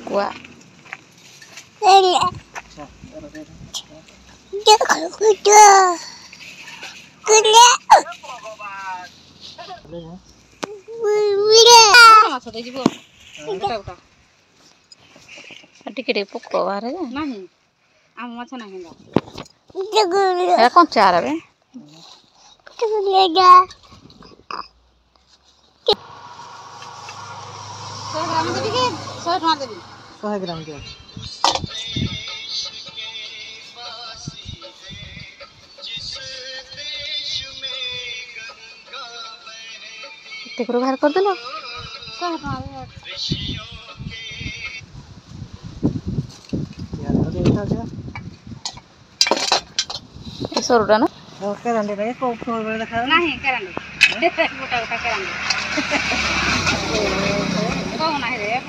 ठेकुआ टिके पोक बाहर कंचा रे 100 ग्राम के बाहर कर देलो सरुटा ना करंडे रे को बड़े देखा नहीं करंडे मोटा मोटा करंडे को नहीं रे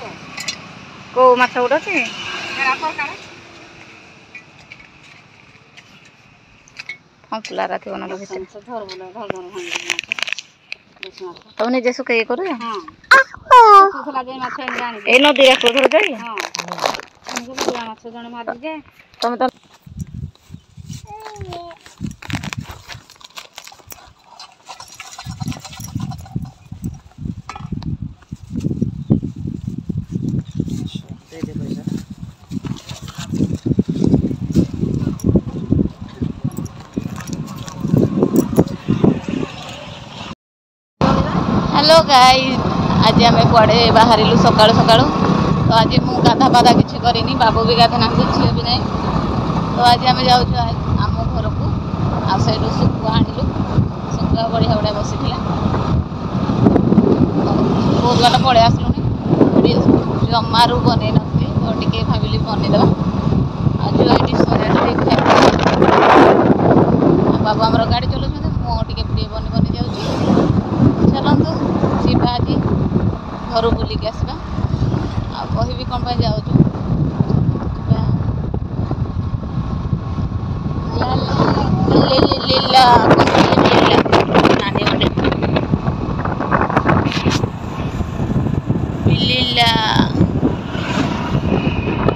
को माछ उडो छी मेरा प्रकार फंकुला राती बना लो भीतर से धर बोले धर धर भांग तुमने जैसो कई करो हां सुखला जे माछ जानी ए नदी रे को धर जाई हां हमको पूरा माछ जने मार दे तुम तो हेलो गाइस आज आम कड़े बाहर सका सका तो आज मुझे गाधा पाधा किसी करनी बाबू भी गाधा ना झी भी ना तो आज आम जाऊँ आम घर को आठ शुखुआ आणिलु शुखुआ बढ़िया बढ़िया बसी बहुत बाट पड़े आसलुनि जमारू बनई नी तो टे भाविली बनईदे आज ये बाबू आम गाड़ी चलाते मुझे टे बनी बनी जाऊँ चलतु जीवा आज घर बुलिक आसवा आ कहि कौन जाऊँ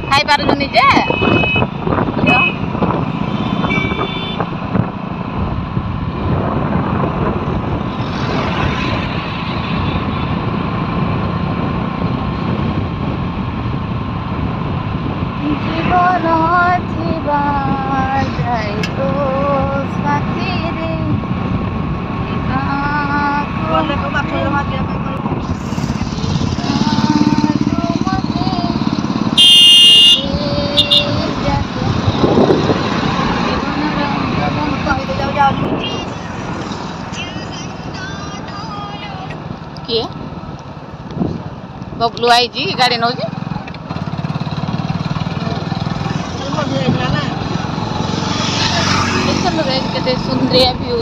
खाई पार निजे किए बबलू आई गाड़ी नौ के Sundariya view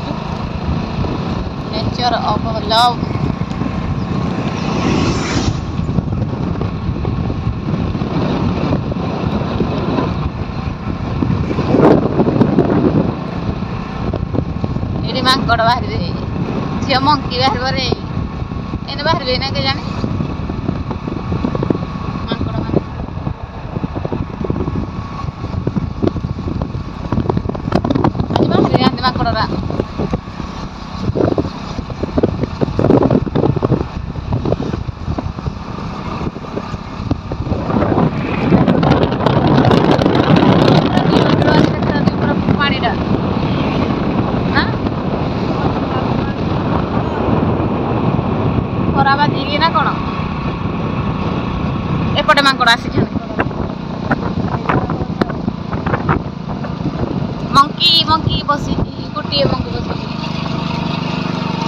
nature of love ये मांकड़ बाहर झील मंकी बाहर एने बाहर ना के जाने मांकड़ मैंने आज बाहर मांकड़ा खरा बाजी ना कौन एपटे मांकड़ आसी मंकी मंकी बसी गोटे मंकी बसी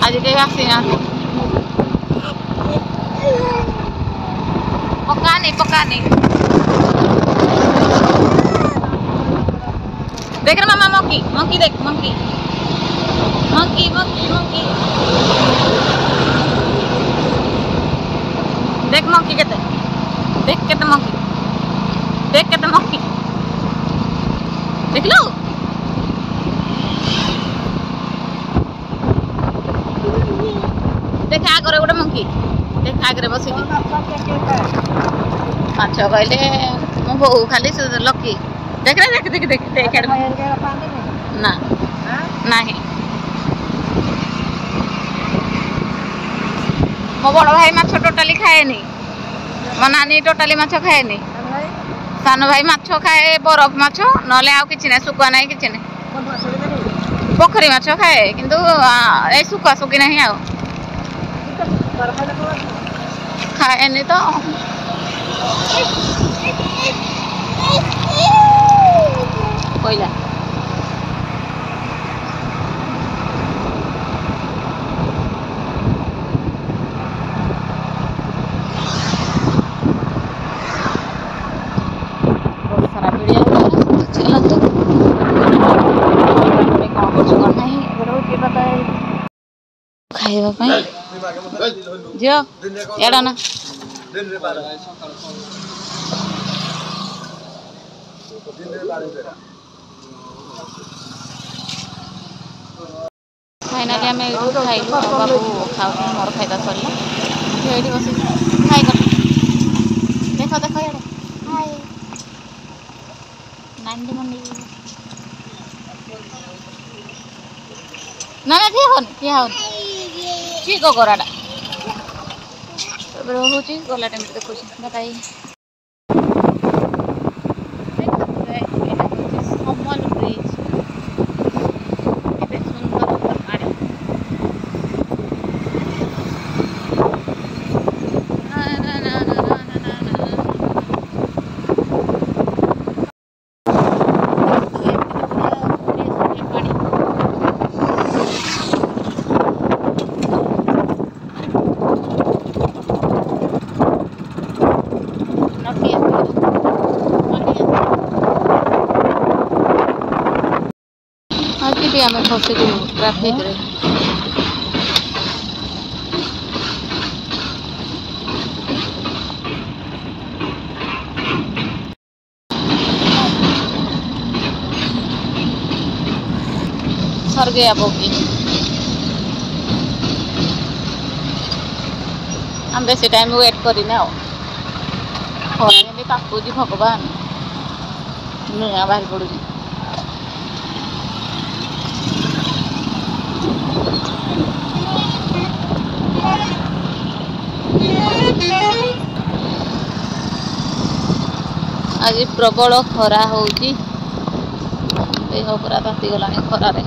आज कहीं आसी ना पकानी देख रहे मामा मंकी मंकी देख मंकी मंकी मंकी मंकी देख मंकी केते देख केते मंकी देख लो देख आगे गोटे मंकी देख आगे बस माछ कहले मो बो खाली लकी देख रे देख देख देख देख ना नहीं मो बड़ भाई माछ टोटाली खाएनी मो नानी टोटाली माछ खाएनी सान भाई माछ खाए बरफ माछ नले आउ किछि नै सुकुआ नै किछि नै पोखरी माछ खाए किंतु ए सुकुआ सुकी नहीं आउ खाएनी तो कोइला खाइबा पई जियो एडा ना फाइनाली आम ये खाइलु बाबू खाऊ मोर खाଇବା सरला ये बस खाई देख देख ये नांदी मंडी ना ना ठिया होन ठीक कराटा रोची गला टाइम देखुच बताई समल ब्रिज केते सुंदर पानी आम फसी ट्राफिक रे सर गया बोगी हम बेसी टाइम वेट करना ताकुजी भगवान नुआ बाहर पड़ू आज प्रबल खरा होउची देह पूरा ताती गलानी खरा रे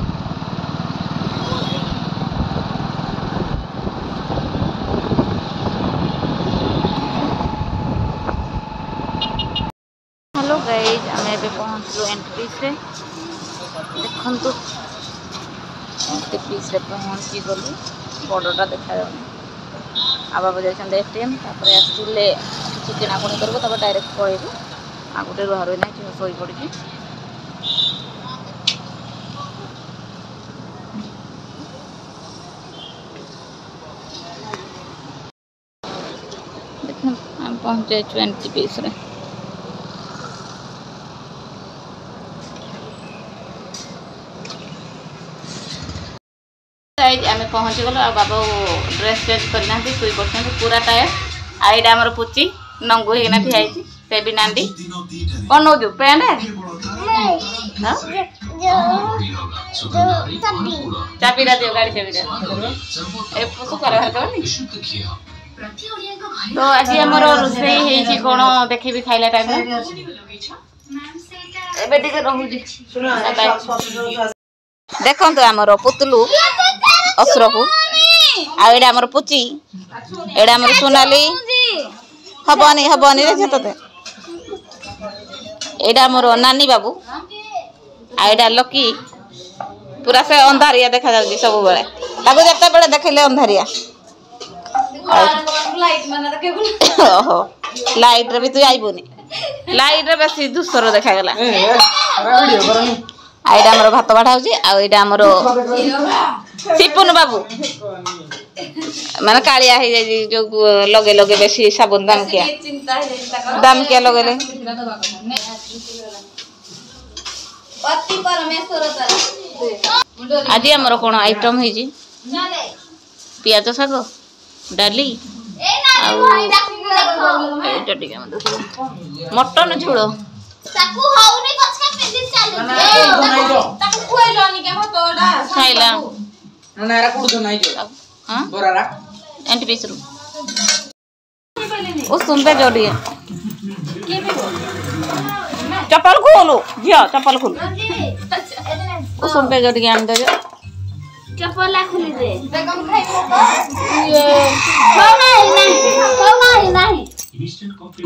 हेलो गाइस आमे बे पहुंचलो एंट्री से देखंतु एंट्री से पहुंची गलु बॉर्डरटा देखा जाउनी आ बाबा जाइछन एटीएम तापर आसिले किछि किनाकुनी करबो तापर डायरेक्ट पळेबो आ गोटे बाहर ना सोई पड़ी देख हम पहुंचे 20 पीस रे आम पहुँची गलु आ बाबा ड्रेस चेंज करना सुई पड़ते पूरा टायर आईडा आमर पुची नंगू होना ठिया से भी नांदी कौन नौ पैंट चाबी दियो गाड़ी चाबी तो आज आम रोसई कौन देखी खाइला टाइम देखो आमर पुतलू असुर को आईडा आमर पुची एडा आमर सोनाली हबनी हबनी रे जतते एडा मोर नानी बाबू आईडा लकी पूरा से अंधारिया देखा जाउची सब बेले ताको जत्ते बेले देखले अंधारिया ओहो लाइट रे भी तू आइबोनी लाइट रे बेसी दुसर देखा गला आईडा मोर भात बाढाउची आ एडा मोर सिपुन बाबू माने कालिया हे जाई जो लगे लगे बेसी साबुन दाम किया लगेले पति परमेश्वर आज हमर कोन आइटम हे जी पियाज साग डाली ଏଇଟା ଟିକେ ମତେ ମଟନ ଝୋଳ ତାକୁ ହଉନି ପଛେ ପିଲି ଚାଲୁ ତାକୁ ଖୁଏଲନି କେ ଭାତଟା ଖାଇଲା ନା ଏରା କୋଡୁ ନାଇଁ जो हां बोरारा एंटी पीस रू ओ सुनबे जोड़ी चप्पल खोलो जिया चप्पल खोल ओ सुनबे जोड़ी के आन दे चप्पल खुली दे बेगम खाइबो तो खाओ नहीं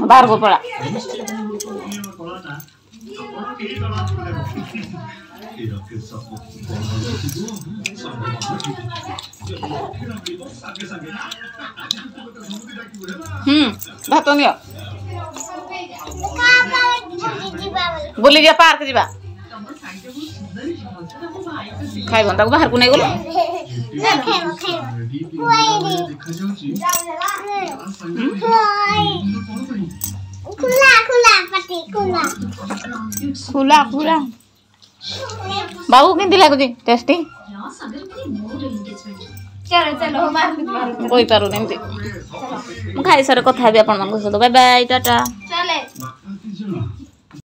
बाहर को पड़ा भात नियो बुली जा पार्क जीवा खाइब ताको बाहर को नहीं गलो खुला खुला बाबू केंती लागुची टेस्टी चलो चलो बाहर कोई पारू नहीं मु खाई सारे कथा हेबी आपण मन सहित बाय बाय टाटा चले